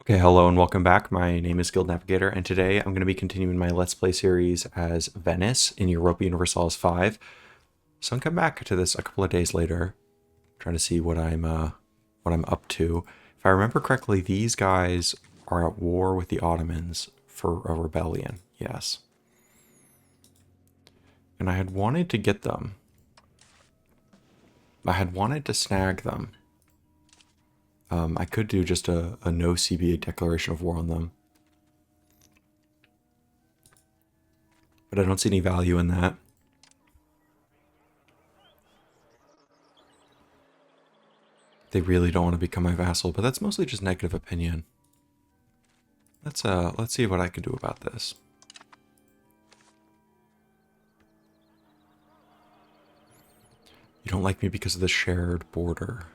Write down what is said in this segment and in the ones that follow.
Okay, hello and welcome back. My name is Guild Navigator, and today I'm going to be continuing my Let's Play series as Venice in Europa Universalis 5. So I'm come back to this a couple of days later, trying to see what I'm up to. If I remember correctly, these guys are at war with the Ottomans for a rebellion. Yes, and I had wanted to get them. I had wanted to snag them. I could do just a no CBA declaration of war on them. But I don't see any value in that. They really don't want to become my vassal, but that's mostly just negative opinion. Let's see what I can do about this. You don't like me because of the shared border.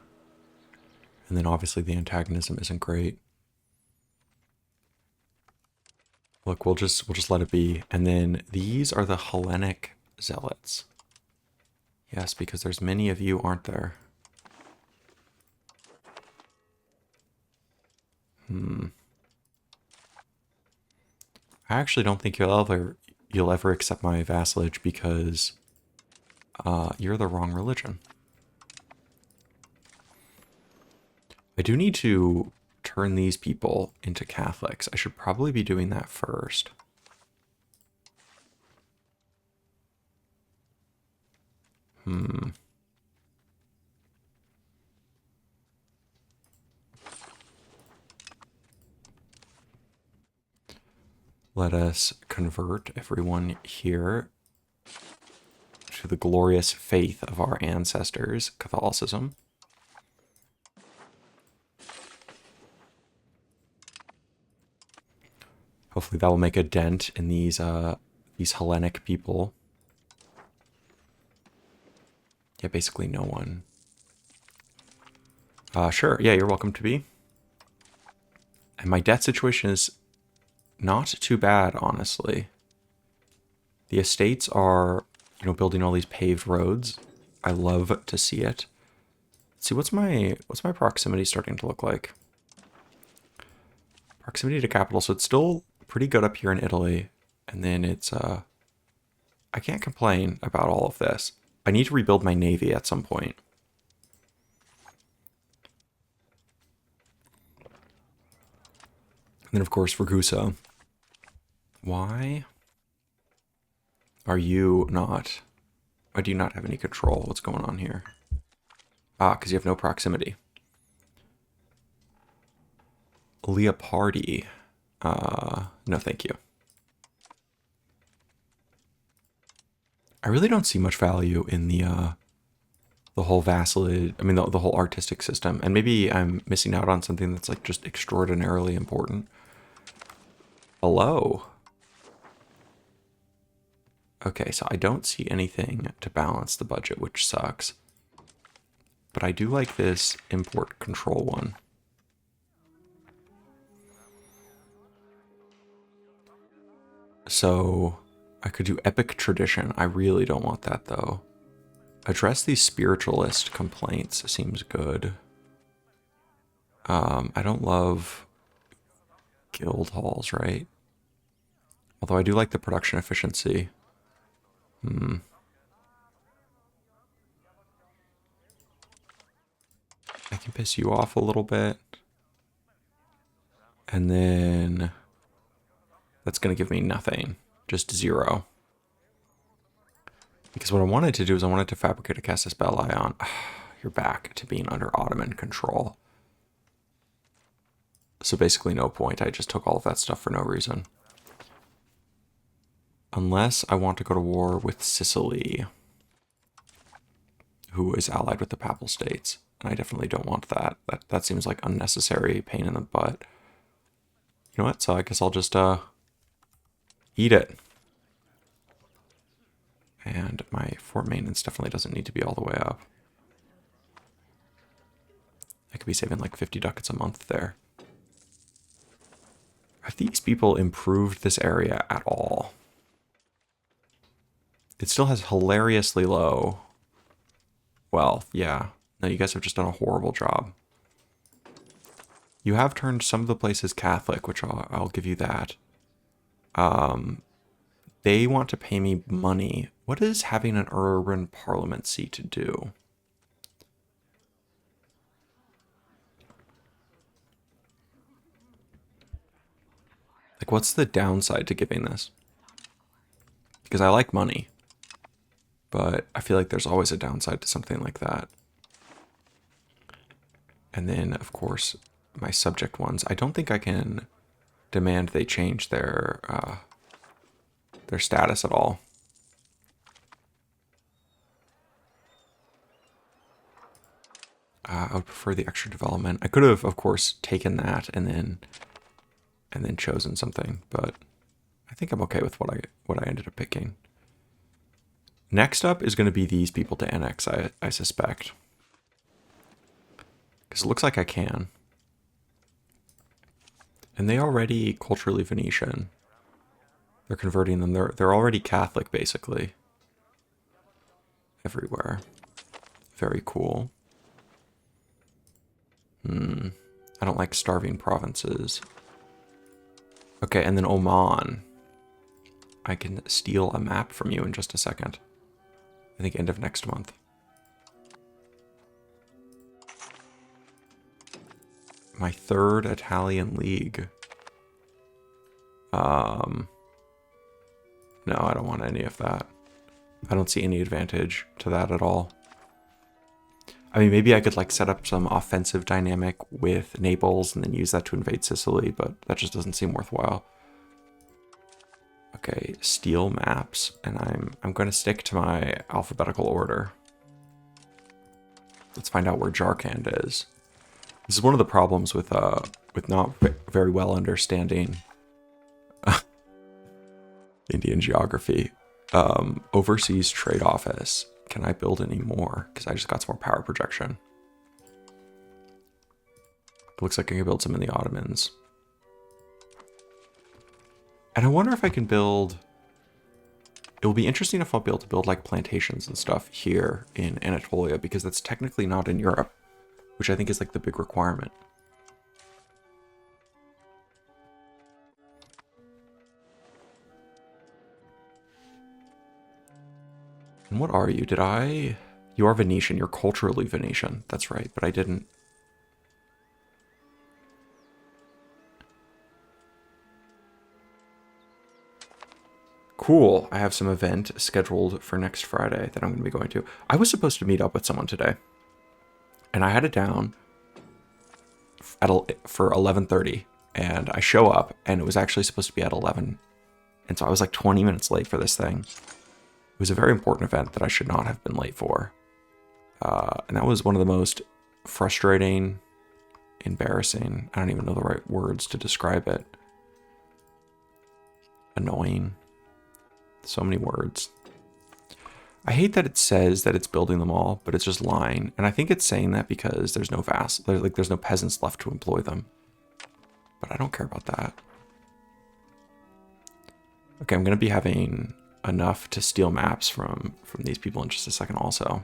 And then obviously the antagonism isn't great. Look, we'll just let it be. And then these are the Hellenic zealots. Yes, because there's many of you, aren't there? I actually don't think you'll ever accept my vassalage because you're the wrong religion. I do need to turn these people into Catholics. I should probably be doing that first. Let us convert everyone here to the glorious faith of our ancestors, Catholicism. Hopefully that will make a dent in these Hellenic people. Yeah, basically no one. Sure, yeah, you're welcome to be. And my debt situation is not too bad, honestly. The estates are, building all these paved roads. I love to see it. Let's see, what's my proximity starting to look like? Proximity to capital, so it's still pretty good up here in Italy. And then it's, I can't complain about all of this. I need to rebuild my navy at some point. And then, of course, Ragusa. Why are you not... Why do you not have any control? What's going on here? Ah, because you have no proximity. Leopardi. No thank you. I really don't see much value in the whole vassalage, I mean, the whole artistic system. And maybe I'm missing out on something that's like just extraordinarily important. Hello. Okay, so I don't see anything to balance the budget, which sucks. But I do like this import control one. So I could do epic tradition. I really don't want that though. Address these spiritualist complaints seems good. I don't love guild halls, right? Although I do like the production efficiency. I can piss you off a little bit. And then that's going to give me nothing. Just 0. Because what I wanted to do is I wanted to fabricate a Casus Belli on. You're back to being under Ottoman control. So basically no point. I just took all of that stuff for no reason. Unless I want to go to war with Sicily, who is allied with the Papal States. And I definitely don't want that. That seems like unnecessary pain in the butt. You know what? So I guess I'll just eat it. And my fort maintenance definitely doesn't need to be all the way up. I could be saving like 50 ducats a month there. Have these people improved this area at all? It still has hilariously low wealth. Yeah. No, you guys have just done a horrible job. You have turned some of the places Catholic, which I'll give you that. They want to pay me money. What is having an urban parliament seat do? Like, what's the downside to giving this? Because I like money, but I feel like there's always a downside to something like that. And then, of course, my subject ones. I don't think I can demand they change their status at all. I would prefer the extra development. I could have, of course, taken that and then chosen something, but I think I'm okay with what I ended up picking. Next up is going to be these people to annex, I suspect. Because it looks like I can. And they already culturally Venetian. They're converting them. They're already Catholic, basically. Everywhere. Very cool. I don't like starving provinces. Okay, and then Oman. I can steal a map from you in just a second. I think end of next month. My third Italian league. No, I don't want any of that. I don't see any advantage to that at all. I mean, maybe I could like set up some offensive dynamic with Naples and then use that to invade Sicily, but that just doesn't seem worthwhile. Okay, steal maps, and I'm going to stick to my alphabetical order. Let's find out where Jharkhand is. This is one of the problems with not very well understanding Indian geography. Overseas trade office. Can I build any more? Because I just got some more power projection. It looks like I can build some in the Ottomans. And I wonder if I can build... It will be interesting if I'll be able to build like plantations and stuff here in Anatolia, because that's technically not in Europe, which I think is like the big requirement. And what are you? You are Venetian. You're culturally Venetian. That's right, but I didn't... Cool. I have some event scheduled for next Friday that I'm going to be going to. I was supposed to meet up with someone today, and I had it down for 11:30, and I show up, and it was actually supposed to be at 11, and so I was like 20 minutes late for this thing. It was a very important event that I should not have been late for. And that was one of the most frustrating, embarrassing, I don't even know the right words to describe it. Annoying. So many words. I hate that it says that it's building them all, but it's just lying. And I think it's saying that because there's no there's no peasants left to employ them. But I don't care about that. Okay, I'm going to be having enough to steal maps from these people in just a second also.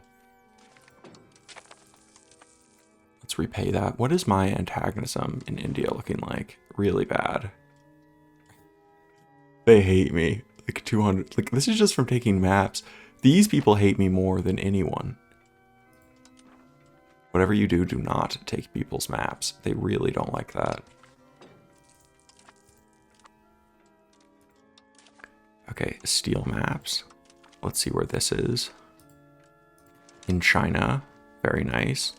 Let's repay that. What is my antagonism in India looking like? Really bad. They hate me. Like 200. Like, this is just from taking maps. These people hate me more than anyone. Whatever you do, do not take people's maps. They really don't like that. Okay, steal maps. Let's see where this is. In China. Very nice.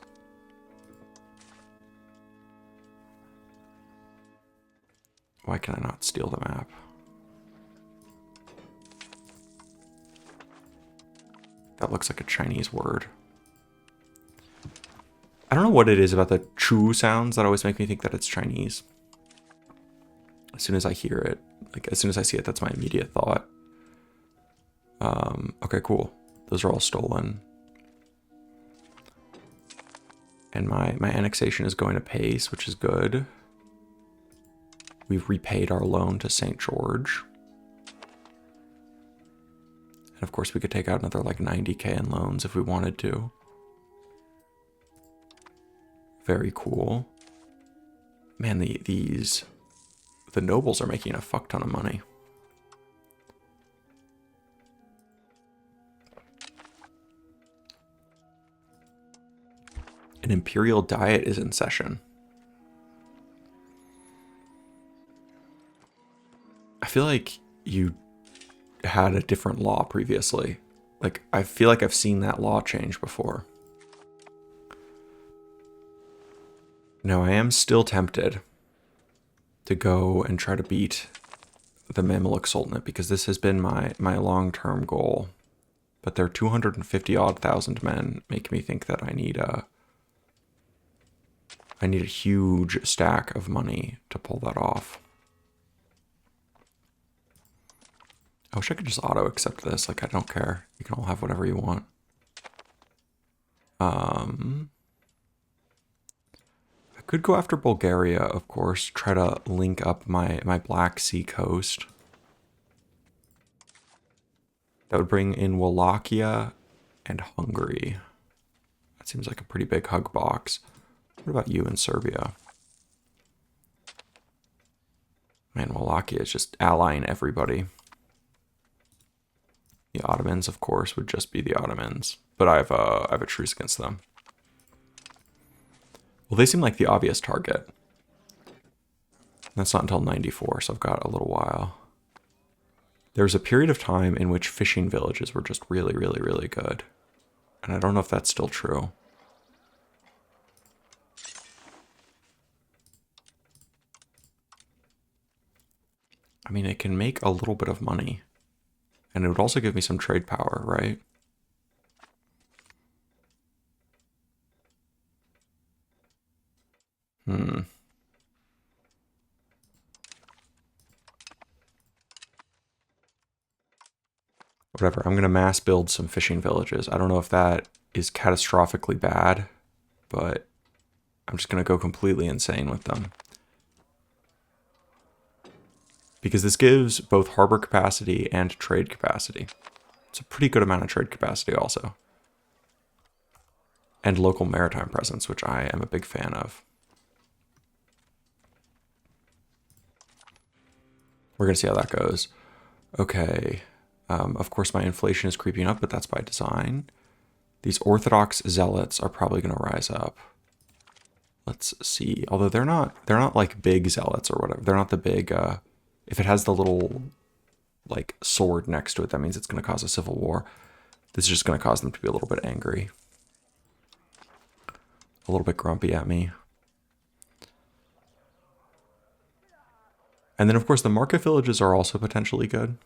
Why can I not steal the map? That looks like a Chinese word. I don't know what it is about the chu sounds that always make me think that it's Chinese. As soon as I hear it, like as soon as I see it, that's my immediate thought. Okay, cool. Those are all stolen. And my annexation is going apace, which is good. We've repaid our loan to St. George. And of course we could take out another like 90k in loans if we wanted to. Very cool. Man, the nobles are making a fuck ton of money. An imperial diet is in session. I feel like you had a different law previously. Like, I feel like I've seen that law change before. Now, I am still tempted to go and try to beat the Mamluk Sultanate because this has been my long-term goal. But their 250,000 men make me think that I need a huge stack of money to pull that off. I wish I could just auto accept this. Like, I don't care. You can all have whatever you want. I could go after Bulgaria, of course. Try to link up my Black Sea coast. That would bring in Wallachia and Hungary. That seems like a pretty big hug box. What about you in Serbia? Man, Wallachia is just allying everybody. The Ottomans, of course, would just be the Ottomans. But I have a truce against them. Well, they seem like the obvious target. That's not until 94, so I've got a little while. There was a period of time in which fishing villages were just really, really, really good. And I don't know if that's still true. I mean, it can make a little bit of money. And it would also give me some trade power, right? Whatever, I'm going to mass build some fishing villages. I don't know if that is catastrophically bad, but I'm just going to go completely insane with them. Because this gives both harbor capacity and trade capacity. It's a pretty good amount of trade capacity also. And local maritime presence, which I am a big fan of. We're going to see how that goes. Okay. Of course, my inflation is creeping up, but that's by design. These Orthodox zealots are probably going to rise up. Let's see. Although they're not like big zealots or whatever. They're not the big, if it has the little like sword next to it, that means it's going to cause a civil war. This is just going to cause them to be a little bit angry. A little bit grumpy at me. And then, of course, the market villages are also potentially good.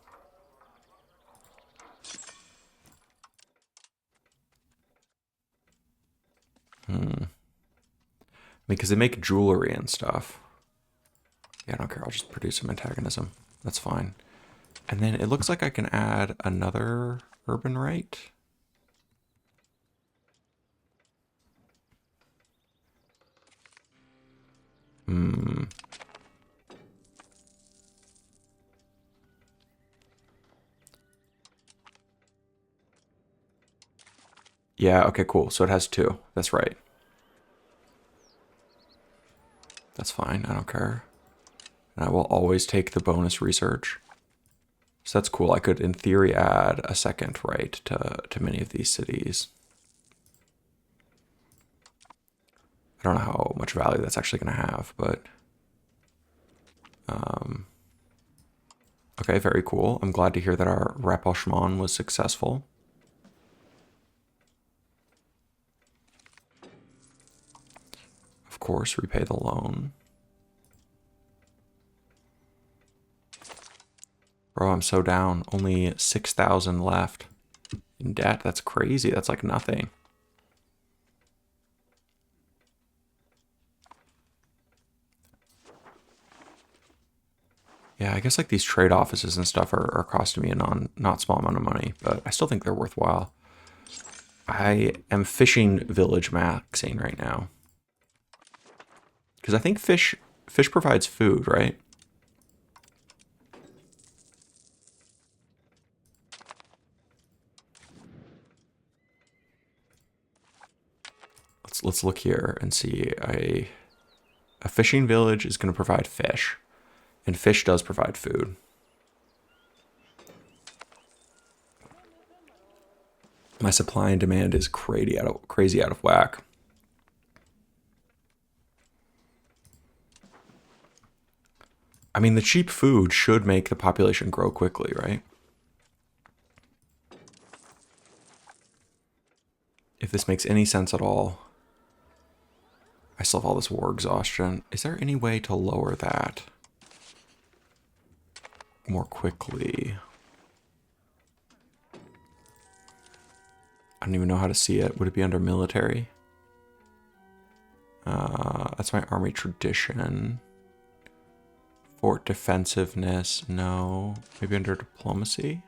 Because they make jewelry and stuff. Yeah, I don't care. I'll just produce some antagonism. That's fine. And then it looks like I can add another urban right. Yeah, okay, cool. So it has two. That's right. That's fine. I don't care. And I will always take the bonus research. So that's cool. I could, in theory, add a second right to many of these cities. I don't know how much value that's actually going to have, but... okay, very cool. I'm glad to hear that our rapprochement was successful. Of course, repay the loan. Bro, I'm so down. Only 6,000 left in debt. That's crazy. That's like nothing. Yeah, I guess like these trade offices and stuff are costing me a not small amount of money, but I still think they're worthwhile. I am fishing village maxing right now. Because I think fish provides food, right? Let's look here and see. A fishing village is going to provide fish. And fish does provide food. My supply and demand is crazy out of whack. I mean, the cheap food should make the population grow quickly, right? If this makes any sense at all. I still have all this war exhaustion. Is there any way to lower that more quickly? I don't even know how to see it. Would it be under military? That's my army tradition. Fort defensiveness, no. Maybe under diplomacy?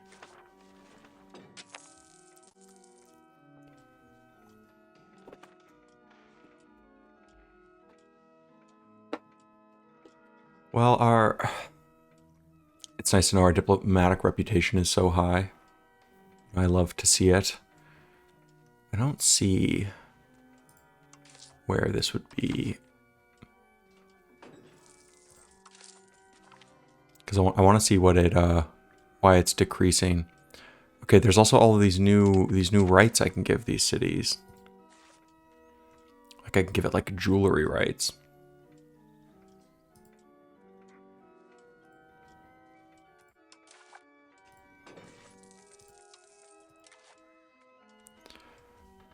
Well, it's nice to know our diplomatic reputation is so high. I love to see it. I don't see where this would be. Because I want to see what it, why it's decreasing. Okay, there's also all of these new rights I can give these cities. Like I can give it like jewelry rights.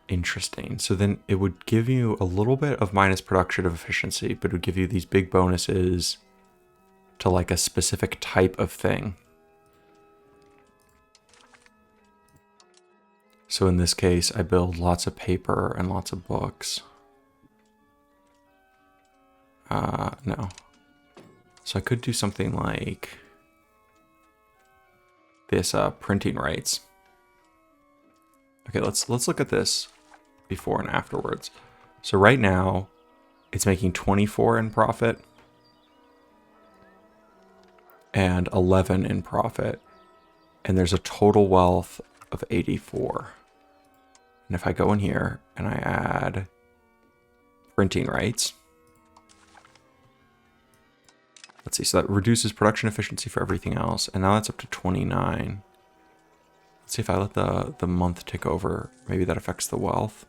Interesting. So then it would give you a little bit of minus production of efficiency, but it would give you these big bonuses to like a specific type of thing. So in this case, I build lots of paper and lots of books. No. So I could do something like this, printing rights. Okay, let's look at this before and afterwards. So right now, it's making 24 in profit and 11 in profit. And there's a total wealth of 84. And if I go in here and I add printing rights, let's see, so that reduces production efficiency for everything else. And now that's up to 29. Let's see if I let the month tick over. Maybe that affects the wealth.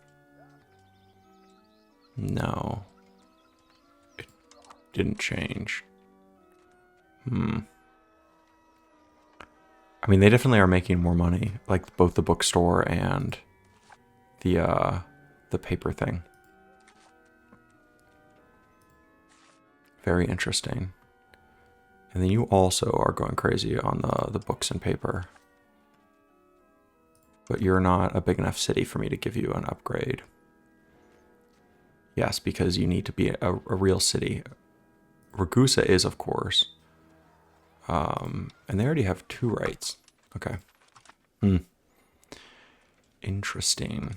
No. It didn't change. I mean, they definitely are making more money, like both the bookstore and the paper thing. Very interesting. And then you also are going crazy on the books and paper. But you're not a big enough city for me to give you an upgrade. Yes, because you need to be a real city. Ragusa is, of course. And they already have 2 rights. Okay. Interesting.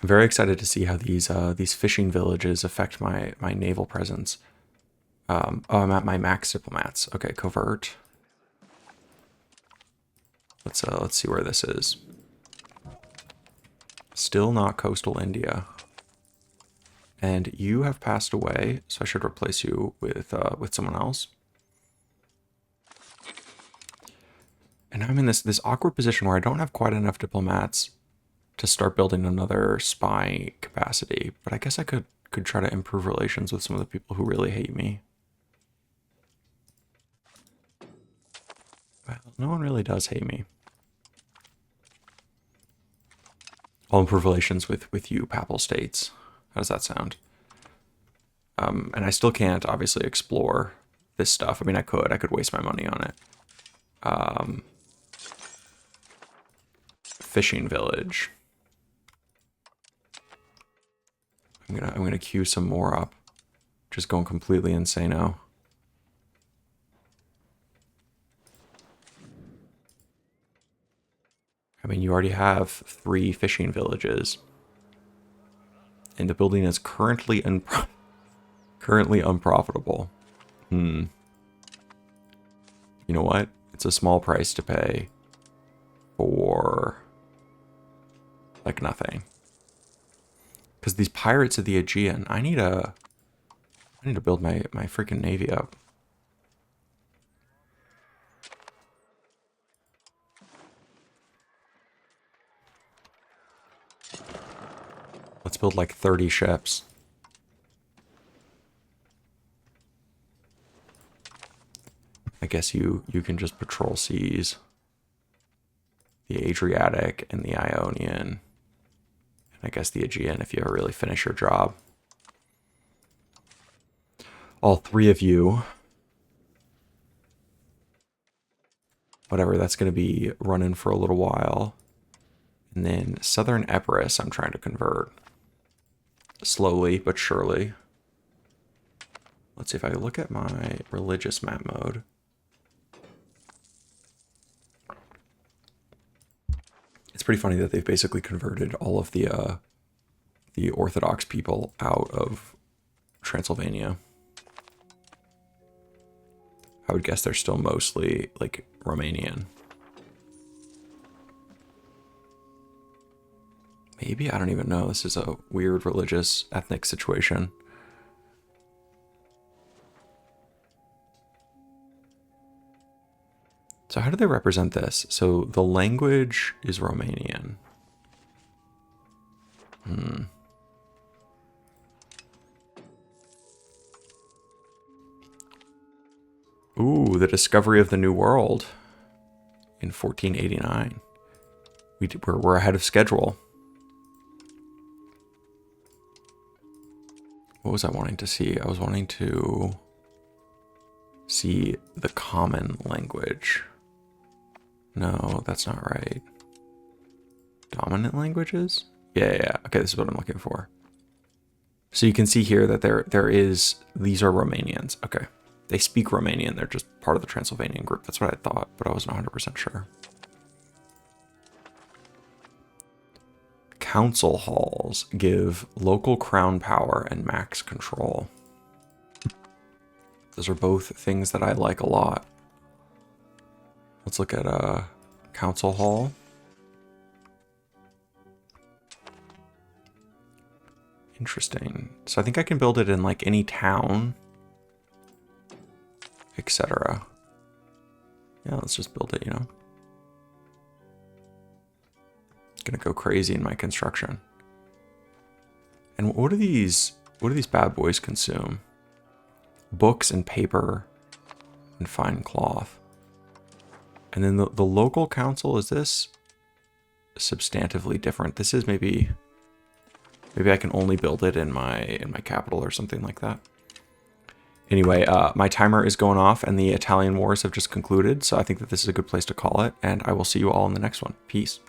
I'm very excited to see how these fishing villages affect my naval presence. Oh, I'm at my max diplomats. Okay, covert. Let's see where this is. Still not coastal India. And you have passed away, so I should replace you with someone else. And I'm in this awkward position where I don't have quite enough diplomats to start building another spy capacity. But I guess I could try to improve relations with some of the people who really hate me. Well, no one really does hate me. I'll improve relations with you, Papal States. How does that sound? And I still can't, obviously, explore this stuff. I mean, I could waste my money on it. Fishing village. I'm gonna queue some more up. Just going completely insane-o. I mean, you already have 3 fishing villages. And the building is currently unprofitable. You know what? It's a small price to pay for like nothing. Because these pirates of the Aegean, I need to build my freaking navy up. Let's build like 30 ships. I guess you can just patrol seas. The Adriatic and the Ionian. And I guess the Aegean if you ever really finish your job. All three of you. Whatever, that's going to be running for a little while. And then Southern Epirus I'm trying to convert. Slowly but surely. Let's see if I look at my religious map mode. It's pretty funny that they've basically converted all of the Orthodox people out of Transylvania. I would guess they're still mostly like Romanian. Maybe, I don't even know. This is a weird religious ethnic situation. So how do they represent this? So the language is Romanian. Ooh, the discovery of the New World in 1489. We're ahead of schedule. What was I wanting to see? I was wanting to see the common language. No, that's not right. Dominant languages? Yeah. Okay, this is what I'm looking for. So you can see here that these are Romanians. Okay. They speak Romanian. They're just part of the Transylvanian group. That's what I thought, but I wasn't 100% sure. Council halls give local crown power and max control. Those are both things that I like a lot. Let's look at a council hall. Interesting. So I think I can build it in like any town, etc. Yeah, let's just build it, you know. Gonna go crazy in my construction. And what do these bad boys consume? Books and paper and fine cloth. And then the local council, is this substantively different? This is maybe I can only build it in my capital or something like that. Anyway, my timer is going off and the Italian wars have just concluded, so I think that this is a good place to call it, and I will see you all in the next one. Peace.